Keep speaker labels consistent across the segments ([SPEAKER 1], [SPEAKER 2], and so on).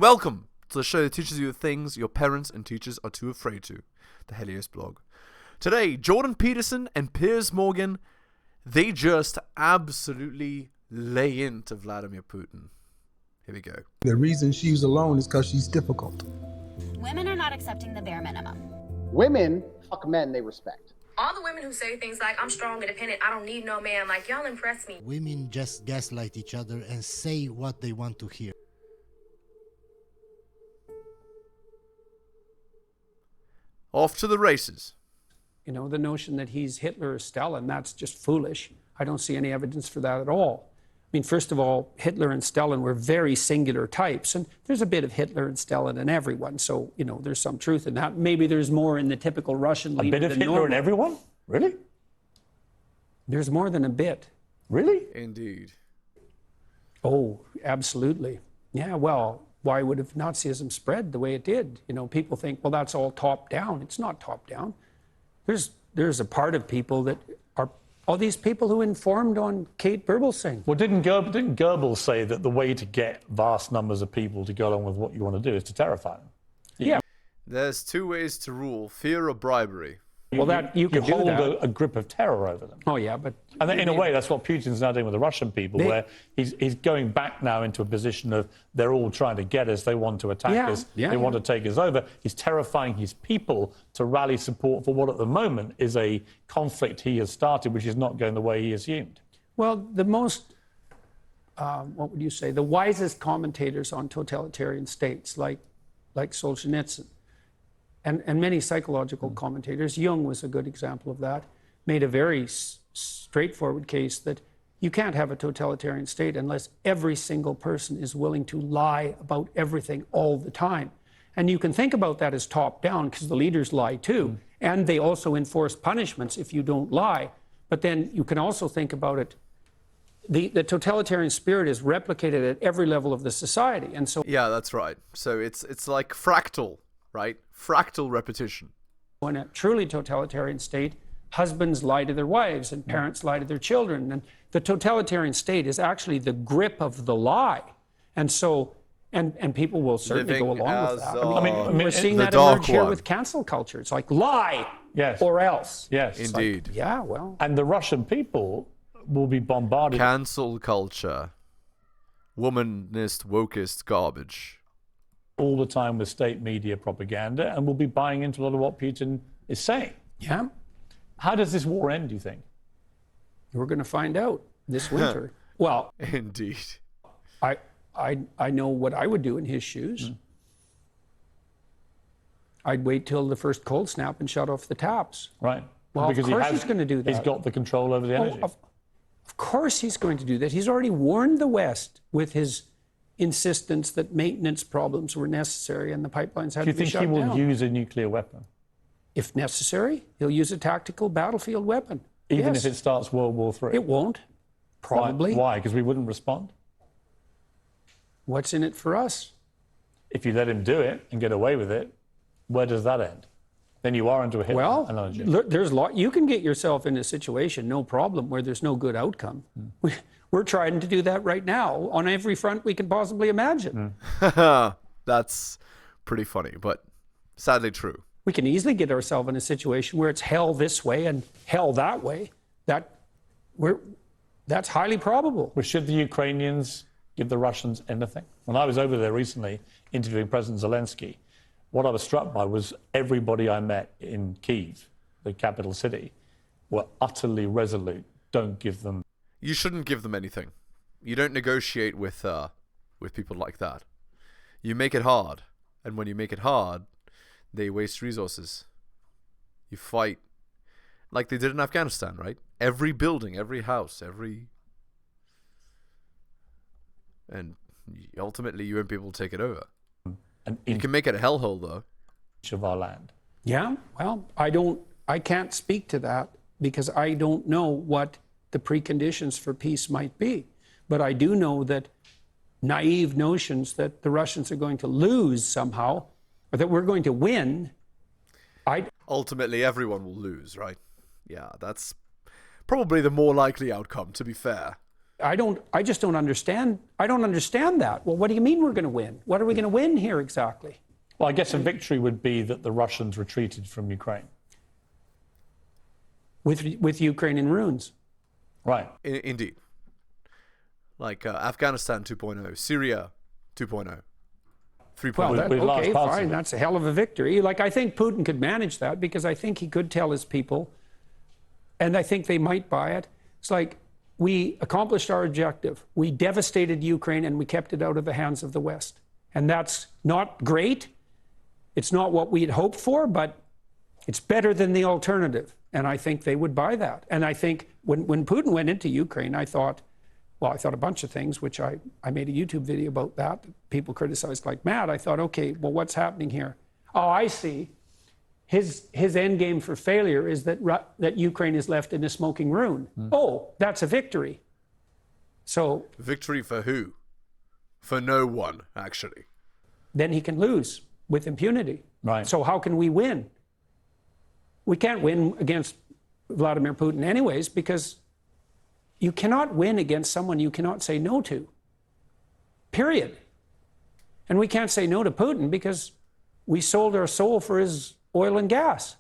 [SPEAKER 1] Welcome to the show that teaches you the things your parents and teachers are too afraid to, the Helios blog. Today, Jordan Peterson and Piers Morgan, they just absolutely lay into Vladimir Putin. Here we go.
[SPEAKER 2] The reason she's alone is because she's difficult.
[SPEAKER 3] Women are not accepting the bare minimum.
[SPEAKER 4] Women fuck men they respect.
[SPEAKER 5] All the women who say things like, I'm strong, independent, I don't need no man, like, y'all impress me.
[SPEAKER 6] Women just gaslight each other and say what they want to hear.
[SPEAKER 1] Off to the races.
[SPEAKER 7] You know, the notion that he's Hitler or Stalin, that's just foolish. I don't see any evidence for that at all. I mean, first of all, Hitler and Stalin were very singular types, and there's a bit of Hitler and Stalin in everyone, so, you know, there's some truth in that. Maybe there's more in the typical Russian leader
[SPEAKER 8] than normal. A bit of Hitler in everyone? Really?
[SPEAKER 7] There's more than a bit.
[SPEAKER 8] Really?
[SPEAKER 1] Indeed.
[SPEAKER 7] Oh, absolutely. Yeah, well, why would have Nazism spread the way it did? You know, people think, well, that's all top down. It's not top down. There's a part of people that are all these people who informed on Kate Berbelsing.
[SPEAKER 8] Well, didn't Goebbels say that the way to get vast numbers of people to go along with what you want to do is to terrify them?
[SPEAKER 7] Yeah.
[SPEAKER 1] There's two ways to rule, fear or bribery.
[SPEAKER 7] Well, that you can
[SPEAKER 8] hold
[SPEAKER 7] do
[SPEAKER 8] a grip of terror over them.
[SPEAKER 7] Oh, yeah, but...
[SPEAKER 8] And in a way, that's what Putin's now doing with the Russian people, where he's going back now into a position of they're all trying to get us, they want to attack us, they want to take us over. He's terrifying his people to rally support for what at the moment is a conflict he has started, which is not going the way he assumed.
[SPEAKER 7] Well, the most, what would you say, the wisest commentators on totalitarian states, like Solzhenitsyn, and many psychological commentators, Jung was a good example of that, made a very straightforward case that you can't have a totalitarian state unless every single person is willing to lie about everything all the time. And you can think about that as top down because the leaders lie too. And they also enforce punishments if you don't lie. But then you can also think about it. The totalitarian spirit is replicated at every level of the society. And so
[SPEAKER 1] yeah, that's right. So it's like fractal, right? Fractal repetition.
[SPEAKER 7] In a truly totalitarian state, husbands lie to their wives and parents lie to their children. And the totalitarian state is actually the grip of the lie. And so, and people will certainly go along with that. I mean, we're seeing that emerge here with cancel culture. It's like lie or else.
[SPEAKER 8] Yes.
[SPEAKER 1] Indeed.
[SPEAKER 7] Like, yeah, well.
[SPEAKER 8] And the Russian people will be bombarded.
[SPEAKER 1] Cancel culture. Womanist, wokest garbage.
[SPEAKER 8] All the time with state media propaganda, and will be buying into a lot of what Putin is saying.
[SPEAKER 7] Yeah.
[SPEAKER 8] How does this war end, do you think?
[SPEAKER 7] We're going to find out this winter. Well,
[SPEAKER 1] indeed.
[SPEAKER 7] I know what I would do in his shoes. I'd wait till the first cold snap and shut off the taps.
[SPEAKER 8] Right.
[SPEAKER 7] Well, because of course he's going to do that.
[SPEAKER 8] He's got the control over the energy.
[SPEAKER 7] Of course he's going to do that. He's already warned the West with his insistence that maintenance problems were necessary and the pipelines had to be shut down.
[SPEAKER 8] Do you think he will use a nuclear weapon?
[SPEAKER 7] If necessary, he'll use a tactical battlefield weapon.
[SPEAKER 8] Even if it starts World War III?
[SPEAKER 7] It won't. Probably.
[SPEAKER 8] Why? Because we wouldn't respond?
[SPEAKER 7] What's in it for us?
[SPEAKER 8] If you let him do it and get away with it, where does that end? Then you are into a Hitler analogy.
[SPEAKER 7] There's a lot. You can get yourself in a situation, no problem, where there's no good outcome. We're trying to do that right now on every front we can possibly imagine.
[SPEAKER 1] That's pretty funny, but sadly true.
[SPEAKER 7] We can easily get ourselves in a situation where it's hell this way and hell that way. That's highly probable.
[SPEAKER 8] Well, should the Ukrainians give the Russians anything? When I was over there recently interviewing President Zelensky, what I was struck by was everybody I met in Kyiv, the capital city, were utterly resolute. Don't give them.
[SPEAKER 1] You shouldn't give them anything. You don't negotiate with people like that. You make it hard, and when you make it hard, they waste resources. You fight like they did in Afghanistan, right? Every building, every house, and ultimately you won't be able to take it over. And you can make it a hellhole, though.
[SPEAKER 8] Of our land.
[SPEAKER 7] Yeah, well, I can't speak to that because I don't know what the preconditions for peace might be. But I do know that naive notions that the Russians are going to lose somehow, or that we're going to win.
[SPEAKER 1] Ultimately, everyone will lose, right? Yeah, that's probably the more likely outcome, to be fair.
[SPEAKER 7] I just don't understand. I don't understand that. Well, what do you mean we're going to win? What are we going to win here exactly?
[SPEAKER 8] Well, I guess a victory would be that the Russians retreated from Ukraine.
[SPEAKER 7] With Ukraine in ruins.
[SPEAKER 8] Right.
[SPEAKER 1] Indeed. Like Afghanistan 2.0, Syria 2.0, 3.0.
[SPEAKER 7] Well, okay, fine. That's a hell of a victory. Like, I think Putin could manage that because I think he could tell his people, and I think they might buy it. It's like, we accomplished our objective. We devastated Ukraine and we kept it out of the hands of the West. And that's not great. It's not what we had hoped for, but it's better than the alternative. And I think they would buy that. And I think when Putin went into Ukraine, I thought a bunch of things, which I made a YouTube video about that. People criticized like mad. I thought, okay, well, what's happening here? Oh, I see. His end game for failure is that Ukraine is left in a smoking ruin. Oh, that's a victory. So
[SPEAKER 1] victory for who? For no one, actually.
[SPEAKER 7] Then he can lose with impunity.
[SPEAKER 8] Right.
[SPEAKER 7] So how can we win? We can't win against Vladimir Putin anyways, because you cannot win against someone you cannot say no to. Period. And we can't say no to Putin because we sold our soul for his oil and gas.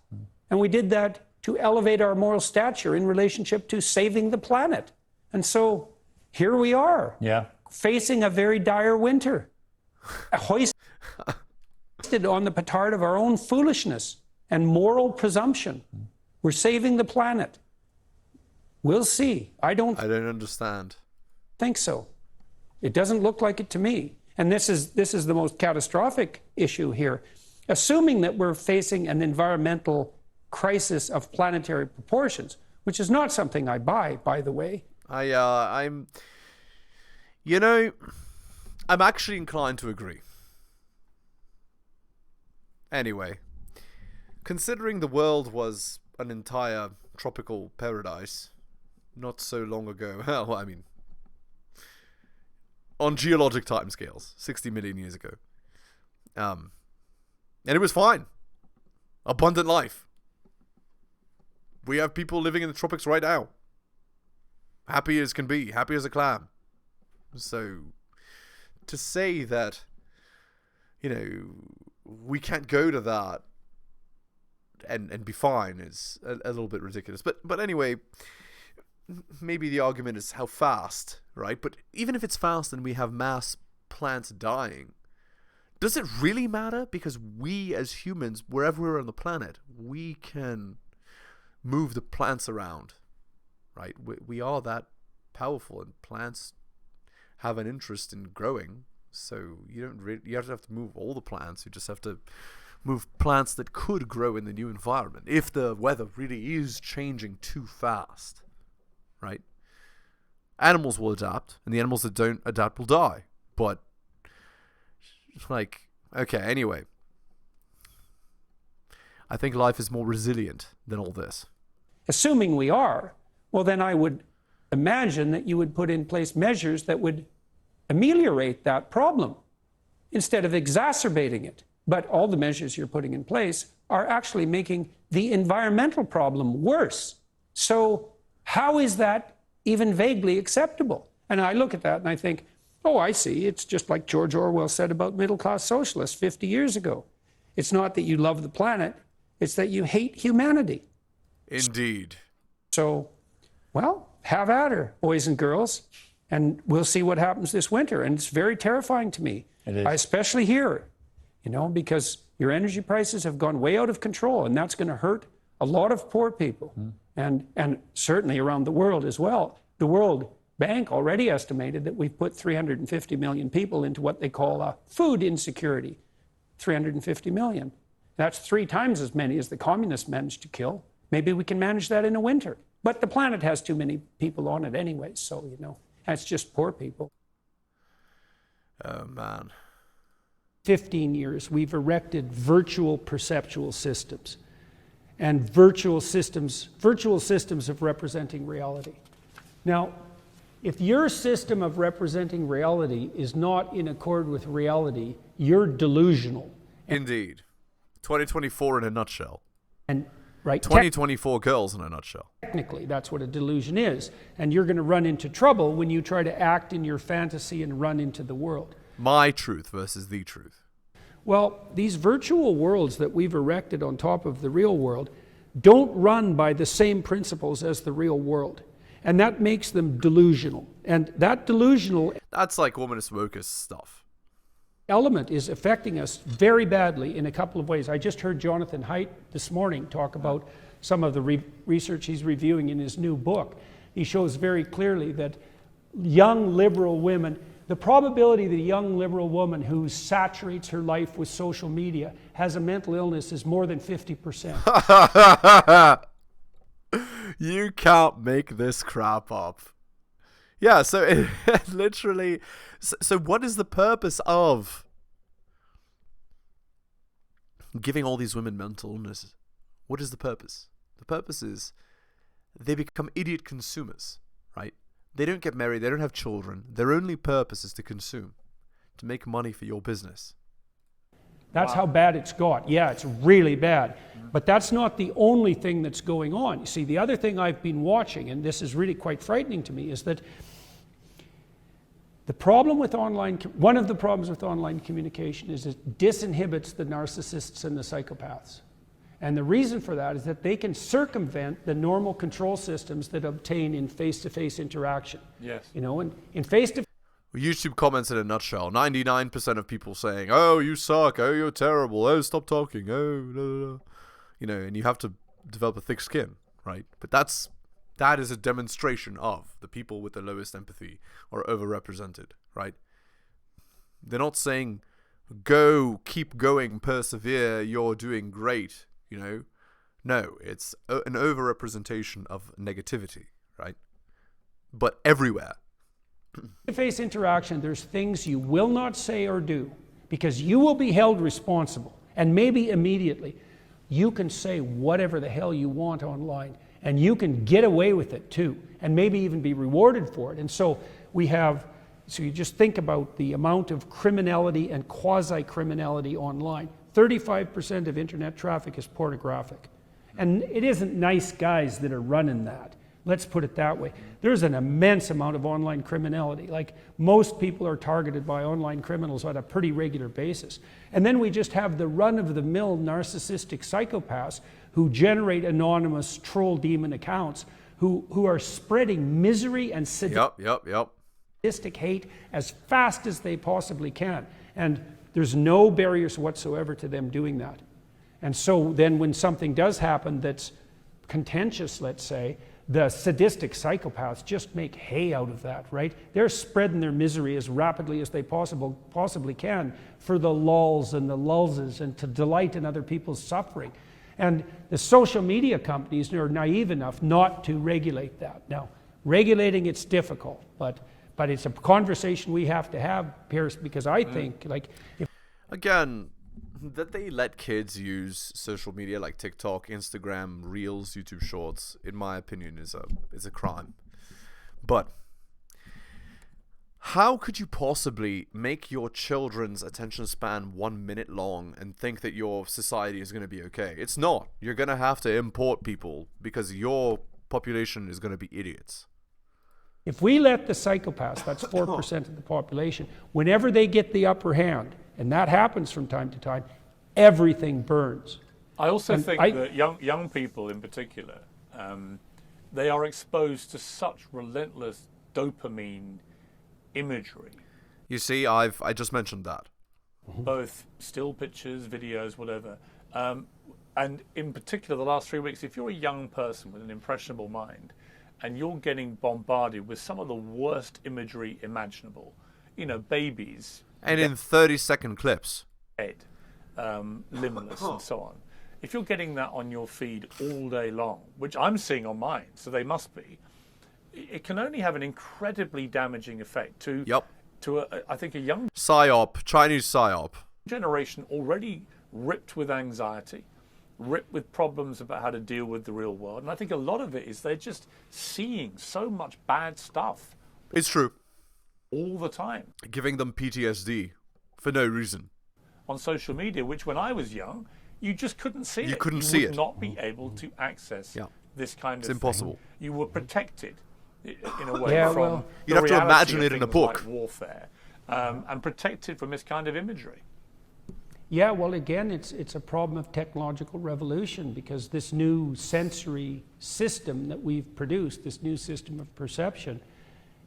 [SPEAKER 7] And we did that to elevate our moral stature in relationship to saving the planet. And so here we are, facing a very dire winter, hoisted on the petard of our own foolishness and moral presumption. We're saving the planet. We'll see. I don't
[SPEAKER 1] understand.
[SPEAKER 7] Think so. It doesn't look like it to me. And this is the most catastrophic issue here. Assuming that we're facing an environmental crisis of planetary proportions, which is not something I buy, by the way.
[SPEAKER 1] I'm actually inclined to agree. Anyway, considering the world was an entire tropical paradise not so long ago, well, I mean, on geologic timescales, 60 million years ago, and it was fine. Abundant life. We have people living in the tropics right now. Happy as can be, happy as a clam. So, to say that, we can't go to that and be fine is a little bit ridiculous. But anyway, maybe the argument is how fast, right? But even if it's fast and we have mass plants dying, does it really matter? Because we as humans, wherever we're on the planet, we can move the plants around, right? We are that powerful, and plants have an interest in growing. So you don't have to move all the plants. You just have to move plants that could grow in the new environment if the weather really is changing too fast, right? Animals will adapt, and the animals that don't adapt will die. But anyway, I think life is more resilient than all this.
[SPEAKER 7] Assuming we are, well, then I would imagine that you would put in place measures that would ameliorate that problem instead of exacerbating it. But all the measures you're putting in place are actually making the environmental problem worse. So how is that even vaguely acceptable? And I look at that and I think, oh, I see. It's just like George Orwell said about middle-class socialists 50 years ago. It's not that you love the planet, it's that you hate humanity.
[SPEAKER 1] Indeed.
[SPEAKER 7] So, well, have at her, boys and girls, and we'll see what happens this winter. And it's very terrifying to me.
[SPEAKER 8] It is.
[SPEAKER 7] I especially here, because your energy prices have gone way out of control, and that's going to hurt a lot of poor people, and certainly around the world as well. The World Bank already estimated that we've put 350 million people into what they call food insecurity. 350 million. That's 3 times as many as the communists managed to kill. Maybe we can manage that in a winter. But the planet has too many people on it anyway, so, that's just poor people.
[SPEAKER 1] Oh, man.
[SPEAKER 7] 15 years, we've erected virtual perceptual systems and virtual systems of representing reality. Now, if your system of representing reality is not in accord with reality, you're delusional.
[SPEAKER 1] Indeed. 2024 in a nutshell.
[SPEAKER 7] And right?
[SPEAKER 1] 2024 girls in a nutshell.
[SPEAKER 7] Technically, that's what a delusion is. And you're going to run into trouble when you try to act in your fantasy and run into the world.
[SPEAKER 1] My truth versus the truth.
[SPEAKER 7] Well, these virtual worlds that we've erected on top of the real world don't run by the same principles as the real world. And that makes them delusional. And that delusional...
[SPEAKER 1] That's like womanist wokeist stuff.
[SPEAKER 7] Element is affecting us very badly in a couple of ways. I just heard Jonathan Haidt this morning talk about some of the research he's reviewing in his new book. He shows very clearly that young liberal women, the probability that a young liberal woman who saturates her life with social media has a mental illness is more than 50%.
[SPEAKER 1] You can't make this crap up. Yeah, so it literally... So what is the purpose of giving all these women mental illnesses? What is the purpose? The purpose is they become idiot consumers, right? They don't get married, they don't have children. Their only purpose is to consume, to make money for your business.
[SPEAKER 7] That's how bad it's got. Yeah, it's really bad. But that's not the only thing that's going on. You see, the other thing I've been watching, and this is really quite frightening to me, is that one of the problems with online communication is it disinhibits the narcissists and the psychopaths. And the reason for that is that they can circumvent the normal control systems that obtain in face-to-face interaction.
[SPEAKER 8] Yes.
[SPEAKER 7] You know, and in face-to-face...
[SPEAKER 1] YouTube comments in a nutshell. 99% of people saying, oh, you suck, oh, you're terrible, oh, stop talking, oh, blah, blah, blah. You know, and you have to develop a thick skin, right? But that is a demonstration of the people with the lowest empathy are overrepresented, right? They're not saying, go, keep going, persevere, you're doing great, you know? No, it's an overrepresentation of negativity, right? But everywhere.
[SPEAKER 7] Face-to-face interaction, there's things you will not say or do because you will be held responsible, and maybe immediately. You can say whatever the hell you want online, and you can get away with it too, and maybe even be rewarded for it. And so you just think about the amount of criminality and quasi-criminality online. 35% of internet traffic is pornographic. And it isn't nice guys that are running that. Let's put it that way. There's an immense amount of online criminality. Like, most people are targeted by online criminals on a pretty regular basis. And then we just have the run-of-the-mill narcissistic psychopaths who generate anonymous troll demon accounts who are spreading misery and sadistic hate as fast as they possibly can. And there's no barriers whatsoever to them doing that. And so then when something does happen that's contentious, let's say, the sadistic psychopaths just make hay out of that, right? They're spreading their misery as rapidly as they possibly can for the lulls and the lulzes and to delight in other people's suffering. And the social media companies are naive enough not to regulate that. Now, regulating it's difficult, but it's a conversation we have to have, Piers, because I think, like...
[SPEAKER 1] Again, that they let kids use social media like TikTok, Instagram, Reels, YouTube Shorts, in my opinion, is a crime. But how could you possibly make your children's attention span 1 minute long and think that your society is going to be okay? It's not. You're going to have to import people because your population is going to be idiots.
[SPEAKER 7] If we let the psychopaths, that's 4% of the population, whenever they get the upper hand, and that happens from time to time, everything burns.
[SPEAKER 8] I also think that young people in particular, they are exposed to such relentless dopamine imagery.
[SPEAKER 1] You see, I just mentioned that.
[SPEAKER 8] Both still pictures, videos, whatever. And in particular, the last 3 weeks, if you're a young person with an impressionable mind, and you're getting bombarded with some of the worst imagery imaginable, you know, babies.
[SPEAKER 1] And in 30-second clips.
[SPEAKER 8] Dead, limbless, and so on. If you're getting that on your feed all day long, which I'm seeing on mine, so they must be, it can only have an incredibly damaging effect to I think, a young...
[SPEAKER 1] PSYOP, Chinese PSYOP.
[SPEAKER 8] Generation already ripped with anxiety, ripped with problems about how to deal with the real world. And I think a lot of it is they're just seeing so much bad stuff.
[SPEAKER 1] It's true.
[SPEAKER 8] All the time.
[SPEAKER 1] Giving them PTSD for no reason.
[SPEAKER 8] On social media, which when I was young, you just couldn't see it.
[SPEAKER 1] You couldn't see it.
[SPEAKER 8] You would not be able to access this kind of
[SPEAKER 1] It's impossible.
[SPEAKER 8] thing. You were protected in a way
[SPEAKER 7] Yeah,
[SPEAKER 8] from
[SPEAKER 7] well,
[SPEAKER 1] you'd
[SPEAKER 8] the
[SPEAKER 1] have to
[SPEAKER 8] reality
[SPEAKER 1] imagine
[SPEAKER 8] of
[SPEAKER 1] it in a
[SPEAKER 8] things
[SPEAKER 1] book.
[SPEAKER 8] like warfare, and protected from this kind of imagery.
[SPEAKER 7] Yeah, well, again, it's a problem of technological revolution, because this new sensory system that we've produced, this new system of perception,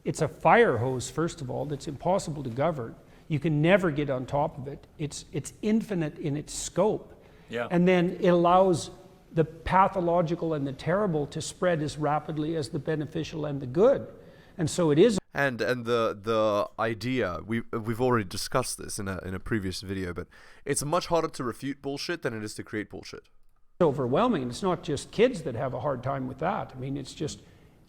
[SPEAKER 7] it's a fire hose, first of all, that's impossible to govern. You can never get on top of it. It's infinite in its scope.
[SPEAKER 8] Yeah.
[SPEAKER 7] And then it allows the pathological and the terrible to spread as rapidly as the beneficial and the good. And so it is.
[SPEAKER 1] And the idea, we've already discussed this in a previous video, but it's much harder to refute bullshit than it is to create bullshit.
[SPEAKER 7] Overwhelming. It's not just kids that have a hard time with that. I mean, it's just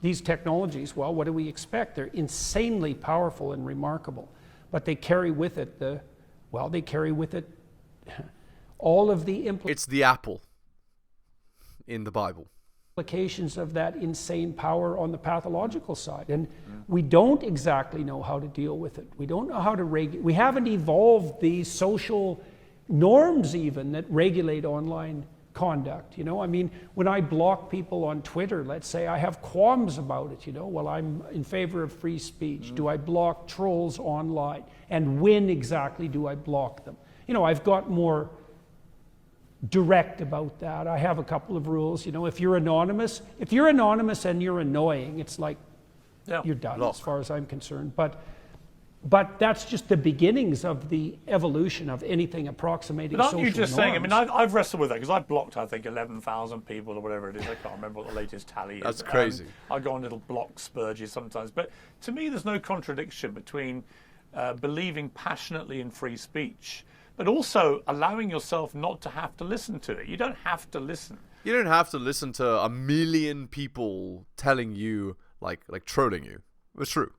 [SPEAKER 7] these technologies, well, what do we expect? They're insanely powerful and remarkable, but they carry with it all of the
[SPEAKER 1] It's the apple in the Bible.
[SPEAKER 7] implications of that insane power on the pathological side. And we don't exactly know how to deal with it. We don't know how to regulate. We haven't evolved the social norms even that regulate online conduct. You know, I mean, when I block people on Twitter, let's say, I have qualms about it, you know. Well, I'm in favor of free speech. Do I block trolls online? And when exactly do I block them? You know, I've got more direct about that. I have a couple of rules. You know, if you're anonymous and you're annoying, it's like you're done as far as I'm concerned. But that's just the beginnings of the evolution of anything approximating social norms.
[SPEAKER 8] But aren't you just saying, I mean, I've wrestled with that, because I've blocked, I think, 11,000 people or whatever it is. I can't remember what the latest tally is.
[SPEAKER 1] That's crazy.
[SPEAKER 8] I go on little block spurges sometimes. But to me, there's no contradiction between believing passionately in free speech, but also allowing yourself not to have to listen to it. You don't have to listen.
[SPEAKER 1] You don't have to listen to a million people telling you, like trolling you. It's true.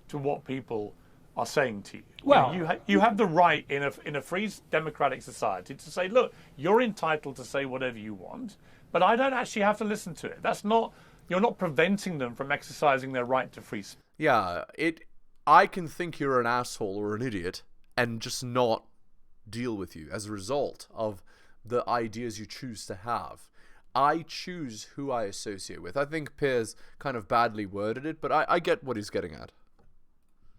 [SPEAKER 8] To what people are saying to you.
[SPEAKER 7] Well,
[SPEAKER 8] you have the right in a free democratic society to say, look, you're entitled to say whatever you want, but I don't actually have to listen to it. You're not preventing them from exercising their right to free speech.
[SPEAKER 1] Yeah, I can think you're an asshole or an idiot and just not deal with you as a result of the ideas you choose to have. I choose who I associate with. I think Piers kind of badly worded it, but I get what he's getting at.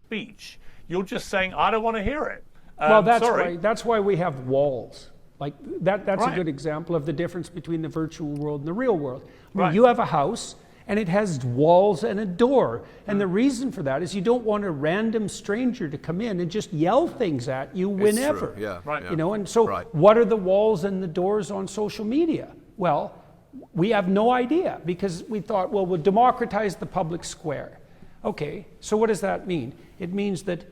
[SPEAKER 8] Speech. You're just saying, I don't want to hear it.
[SPEAKER 7] Well,
[SPEAKER 8] sorry.
[SPEAKER 7] that's why we have walls. Like that's
[SPEAKER 8] Right.
[SPEAKER 7] a good example of the difference between the virtual world and the real world. I mean,
[SPEAKER 8] Right.
[SPEAKER 7] you have a house and it has walls and a door. And the reason for that is you don't want a random stranger to come in and just yell things at you whenever.
[SPEAKER 1] True. Yeah,
[SPEAKER 8] Right.
[SPEAKER 1] yeah.
[SPEAKER 7] You know, and so
[SPEAKER 1] Right.
[SPEAKER 7] what are the walls and the doors on social media? Well, we have no idea, because we thought, well, we'll democratize the public square. Okay, so what does that mean? It means that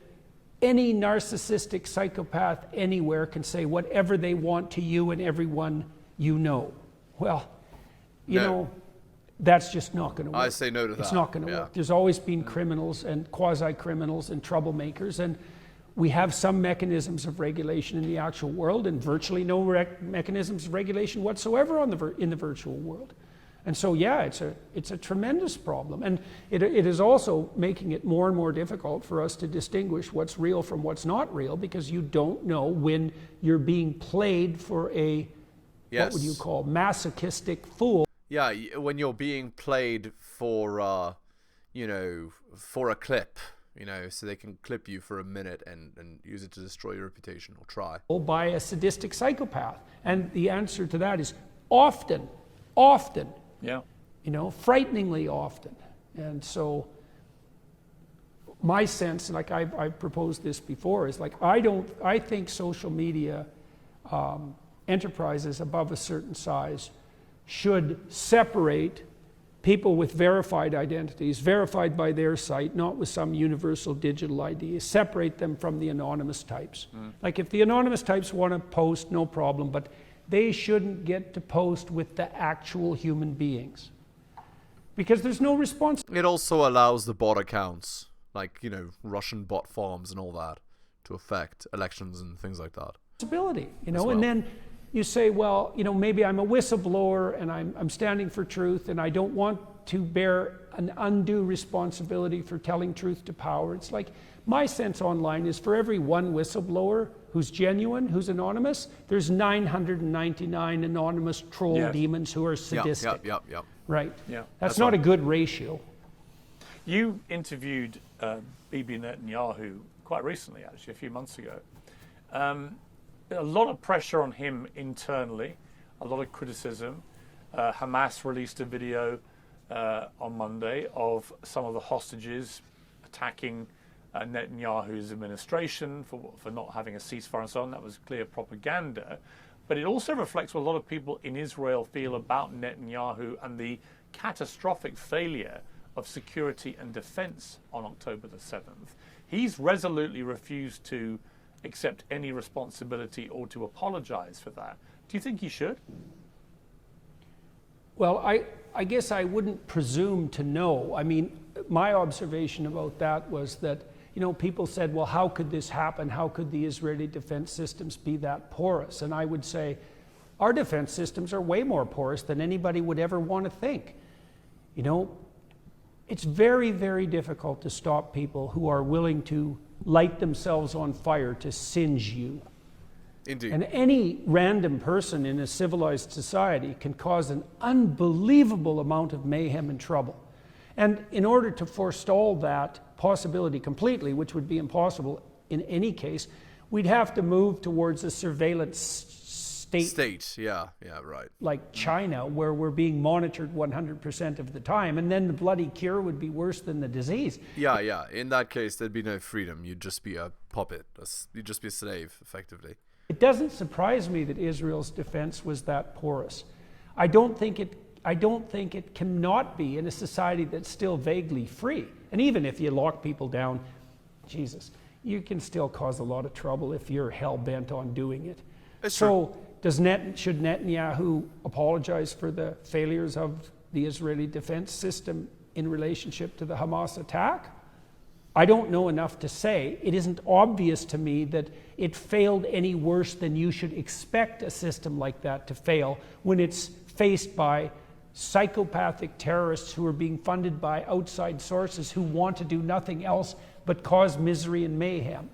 [SPEAKER 7] any narcissistic psychopath anywhere can say whatever they want to you and everyone you know. Well, you know, that's just not going to work.
[SPEAKER 1] I say no to that.
[SPEAKER 7] It's not going to work. There's always been criminals and quasi-criminals and troublemakers, and we have some mechanisms of regulation in the actual world and virtually no mechanisms of regulation whatsoever in the virtual world. And so, yeah, it's a tremendous problem. And it is also making it more and more difficult for us to distinguish what's real from what's not real, because you don't know when you're being played for a, what would you call, masochistic fool.
[SPEAKER 1] Yeah, when you're being played for, for a clip, so they can clip you for a minute and use it to destroy your reputation, or try.
[SPEAKER 7] By a sadistic psychopath. And the answer to that is often.
[SPEAKER 8] Yeah.
[SPEAKER 7] Frighteningly often. And so my sense, like I've proposed this before, is like I think social media enterprises above a certain size should separate people with verified identities, verified by their site, not with some universal digital ID, separate them from the anonymous types. Like if the anonymous types want to post, no problem, but they shouldn't get to post with the actual human beings, because there's no response.
[SPEAKER 1] It also allows the bot accounts, like, Russian bot farms and all that, to affect elections and things like that.
[SPEAKER 7] Responsibility, and then you say, well, maybe I'm a whistleblower and I'm standing for truth and I don't want to bear an undue responsibility for telling truth to power. It's like, my sense online is for every one whistleblower who's genuine, who's anonymous, there's 999 anonymous troll demons who are sadistic.
[SPEAKER 1] Yep.
[SPEAKER 7] Right.
[SPEAKER 8] Yeah.
[SPEAKER 7] That's not a good ratio.
[SPEAKER 8] You interviewed Bibi Netanyahu quite recently, actually, a few months ago. A lot of pressure on him internally, a lot of criticism. Hamas released a video on Monday of some of the hostages attacking Netanyahu's administration for not having a ceasefire and so on. That was clear propaganda. But it also reflects what a lot of people in Israel feel about Netanyahu and the catastrophic failure of security and defense on October the 7th. He's resolutely refused to accept any responsibility or to apologize for that. Do you think he should?
[SPEAKER 7] Well, I guess I wouldn't presume to know. I mean, my observation about that was that, you know, people said, well, how could this happen? How could the Israeli defense systems be that porous? And I would say, our defense systems are way more porous than anybody would ever want to think. You know, it's very, very difficult to stop people who are willing to light themselves on fire to singe you.
[SPEAKER 1] Indeed.
[SPEAKER 7] And any random person in a civilized society can cause an unbelievable amount of mayhem and trouble. And in order to forestall that possibility completely, which would be impossible in any case, we'd have to move towards a surveillance state.
[SPEAKER 1] Yeah, right.
[SPEAKER 7] Like China, where we're being monitored 100% of the time, and then the bloody cure would be worse than the disease.
[SPEAKER 1] Yeah. In that case, there'd be no freedom. You'd just be a puppet. You'd just be a slave, effectively.
[SPEAKER 7] It doesn't surprise me that Israel's defense was that porous. I don't think it cannot be in a society that's still vaguely free. And even if you lock people down, Jesus, you can still cause a lot of trouble if you're hell-bent on doing it. So should Netanyahu apologize for the failures of the Israeli defense system in relationship to the Hamas attack? I don't know enough to say. It isn't obvious to me that it failed any worse than you should expect a system like that to fail when it's faced by psychopathic terrorists who are being funded by outside sources who want to do nothing else but cause misery and mayhem.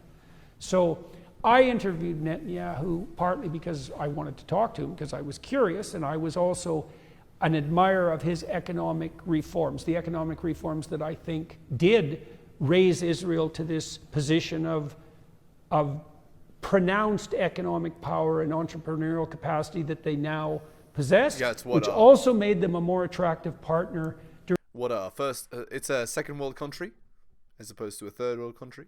[SPEAKER 7] So I interviewed Netanyahu partly because I wanted to talk to him, because I was curious, and I was also an admirer of his economic reforms, the economic reforms that I think did raise Israel to this position of pronounced economic power and entrepreneurial capacity that they now possess, which also made them a more attractive partner.
[SPEAKER 1] It's a second world country as opposed to a third world country?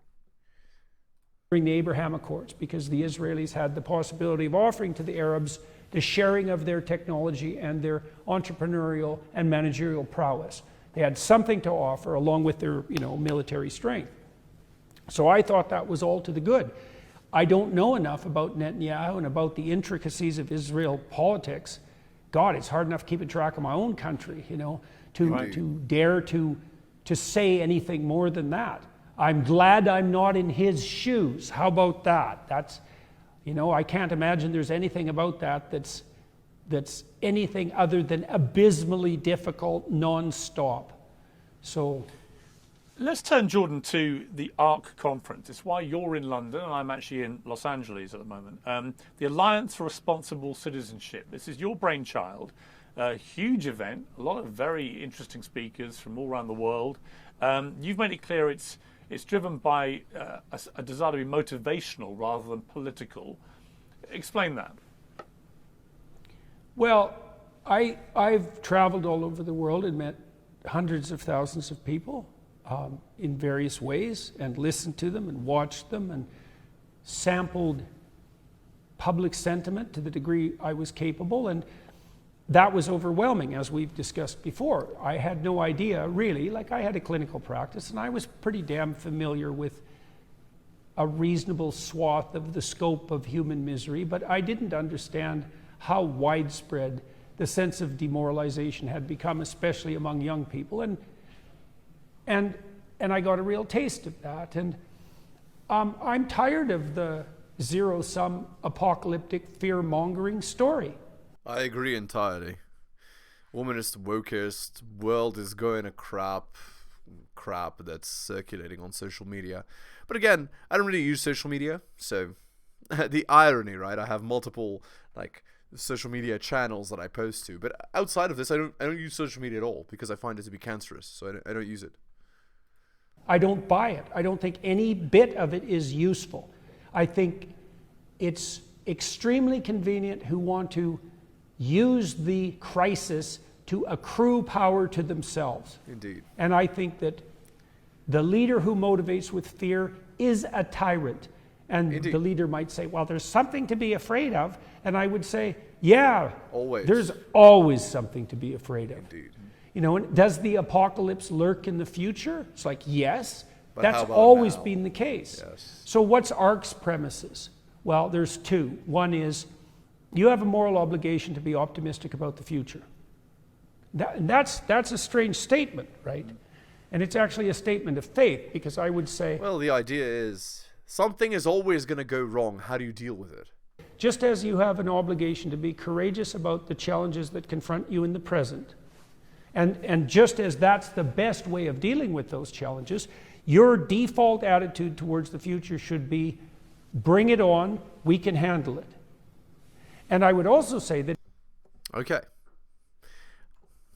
[SPEAKER 7] During the Abraham Accords, because the Israelis had the possibility of offering to the Arabs the sharing of their technology and their entrepreneurial and managerial prowess. They had something to offer along with their, military strength. So I thought that was all to the good. I don't know enough about Netanyahu and about the intricacies of Israel politics. God, it's hard enough keeping track of my own country, to dare to say anything more than that. I'm glad I'm not in his shoes. How about that? That's, I can't imagine there's anything about that that's anything other than abysmally difficult non-stop. So
[SPEAKER 8] let's turn, Jordan, to the ARC conference. It's why you're in London and I'm actually in Los Angeles at the moment. The Alliance for Responsible Citizenship. This is your brainchild. A huge event, a lot of very interesting speakers from all around the world. You've made it clear it's driven by a desire to be motivational rather than political. Explain that.
[SPEAKER 7] Well, I've traveled all over the world and met hundreds of thousands of people in various ways, and listened to them and watched them and sampled public sentiment to the degree I was capable, and that was overwhelming, as we've discussed before. I had no idea, really. I had a clinical practice, and I was pretty damn familiar with a reasonable swath of the scope of human misery, but I didn't understand how widespread the sense of demoralization had become, especially among young people. And I got a real taste of that. And I'm tired of the zero-sum apocalyptic fear-mongering story.
[SPEAKER 1] I agree entirely. Womanist, wokest world is going to crap that's circulating on social media. But again, I don't really use social media, so the irony, right? I have multiple like social media channels that I post to, but outside of this, I don't use social media at all because I find it to be cancerous, so I don't use it.
[SPEAKER 7] I don't buy it. I don't think any bit of it is useful. I think it's extremely convenient who want to use the crisis to accrue power to themselves.
[SPEAKER 1] Indeed.
[SPEAKER 7] And I think that the leader who motivates with fear is a tyrant. And
[SPEAKER 1] Indeed.
[SPEAKER 7] the leader might say, well, there's something to be afraid of. And I would say, yeah,
[SPEAKER 1] Always.
[SPEAKER 7] there's always something to be afraid of.
[SPEAKER 1] Indeed.
[SPEAKER 7] You know, and does the apocalypse lurk in the future? It's like, yes,
[SPEAKER 1] But
[SPEAKER 7] that's
[SPEAKER 1] how about
[SPEAKER 7] always
[SPEAKER 1] now?
[SPEAKER 7] been the case.
[SPEAKER 1] Yes.
[SPEAKER 7] So what's ARC's premises? Well, there's two. One is you have a moral obligation to be optimistic about the future. That's a strange statement, right? And it's actually a statement of faith, because I would say,
[SPEAKER 1] Well, the idea is something is always going to go wrong. How do you deal with it?
[SPEAKER 7] just as you have an obligation to be courageous about the challenges that confront you in the present, and just as that's the best way of dealing with those challenges, your default attitude towards the future should be, bring it on, we can handle it. And I would also say that...
[SPEAKER 1] Okay.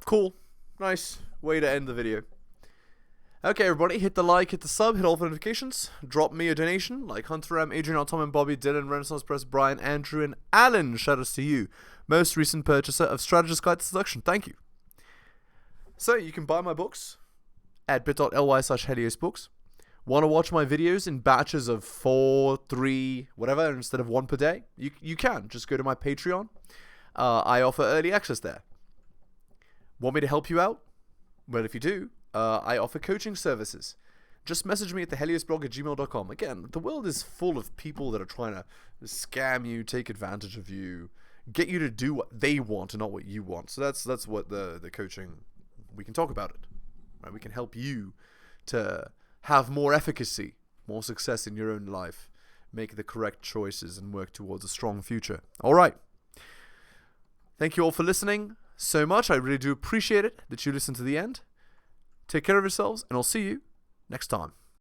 [SPEAKER 1] Cool. Nice way to end the video. Okay, everybody, hit the like, hit the sub, hit all the notifications. Drop me a donation, like Hunter M, Adrian L, Tom and Bobby, Dylan, Renaissance Press, Brian, Andrew, and Alan. Shout outs to you, most recent purchaser of Strategist Guide to Seduction. Thank you. So, you can buy my books at bit.ly/heliosbooks. Want to watch my videos in batches of 4, 3, whatever, instead of 1 per day? You can. Just go to my Patreon. I offer early access there. Want me to help you out? Well, if you do, I offer coaching services. Just message me at theheliosblog@gmail.com. Again, the world is full of people that are trying to scam you, take advantage of you, get you to do what they want and not what you want. So that's what the coaching, we can talk about it. Right? We can help you to have more efficacy, more success in your own life, make the correct choices, and work towards a strong future. All right. Thank you all for listening so much. I really do appreciate it that you listened to the end. Take care of yourselves, and I'll see you next time.